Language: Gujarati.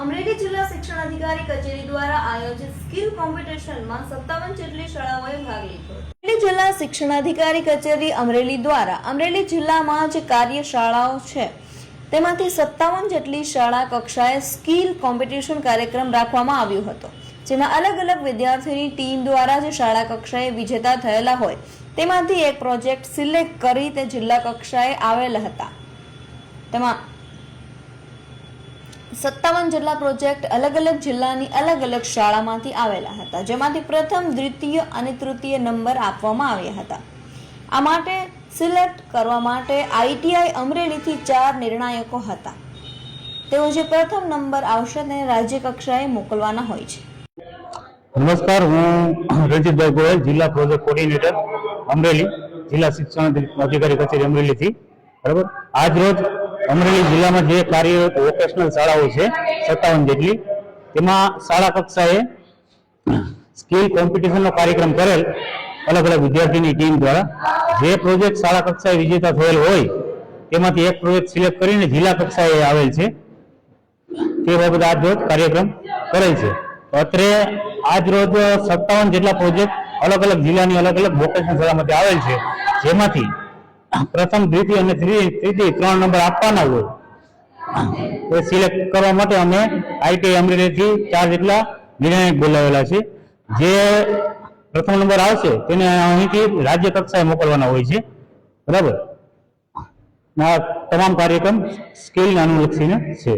અમરેલી જિલ્લા શિક્ષણાધિકારી કચેરી દ્વારા આયોજિત સ્કિલ કોમ્પિટિશનમાં 57 જેટલી શાળાઓએ ભાગ લીધો. અમરેલી જિલ્લા શિક્ષણાધિકારી કચેરી અમરેલી દ્વારા અમરેલી જિલ્લામાં જે કાર્યશાળાઓ છે તેમાંથી 57 જેટલી શાળા કક્ષાએ સ્કિલ કોમ્પિટિશન કાર્યક્રમ રાખવામાં આવ્યો હતો, જેમાં અલગ અલગ વિદ્યાર્થીની ટીમ દ્વારા જે શાળા કક્ષાએ વિજેતા થયેલા હોય તેમાંથી એક પ્રોજેક્ટ સિલેક્ટ કરી તે જિલ્લા કક્ષાએ આવેલા હતા. તેમાં 57 જેટલા પ્રોજેક્ટ અલગ અલગ જિલ્લાની અલગ અલગ શાળામાંથી આવેલા હતા, જેમાંથી પ્રથમ, દ્વિતીય અને તૃતીય નંબર આપવામાં આવ્યા હતા. આ માટે સિલેક્ટ કરવા માટે આઈટીઆઈ અમરેલીથી 4 નિર્ણાયકો હતા. તેઓ જે પ્રથમ નંબર આવશે તેને રાજ્ય કક્ષાએ મોકલવાના હોય છે. નમસ્કાર, હું રણજીતભાઈ ગોયલ, જિલ્લા પ્રોજેક્ટ કોર્ડિનેટર અમરેલી, જિલ્લા શિક્ષણ અધિકારી કચેરી અમરેલીથી. બરાબર, આજ રોજ અમરેલી જિલ્લામાં જે કાર્યરત વોકેશનલ શાળાઓ છે 57 જેટલી, તેમાં શાળા કક્ષાએ સ્કિલ કોમ્પિટિશનનો કાર્યક્રમ કરેલ અલગ અલગ વિદ્યાર્થીની ટીમ દ્વારા. જે પ્રોજેક્ટ શાળા કક્ષાએ વિજેતા થયેલ હોય તેમાંથી એક પ્રોજેક્ટ સિલેક્ટ કરીને જિલ્લા કક્ષાએ આવેલ છે. તે બાબતે આજ રોજ કાર્યક્રમ કરેલ છે. અત્રે આજ રોજ 57 જેટલા પ્રોજેક્ટ અલગ અલગ જિલ્લાની અલગ અલગ વોકેશનલ શાળામાંથી આવેલ છે, જેમાંથી પ્રથમ, દ્વિતીય અને તૃતીય 3 નંબર આપવાના હોય એ સિલેક્ટ કરવા માટે અમે આઈટીઆઈ અમરેલીથી 4 જેટલા નિર્ણાયક બોલાવેલા છે. જે પ્રથમ નંબર આવશે તેને અહીંથી રાજ્ય કક્ષાએ મોકલવાના હોય છે. બરાબર, તમામ કાર્યક્રમ સ્કિલને અનુલક્ષીને છે.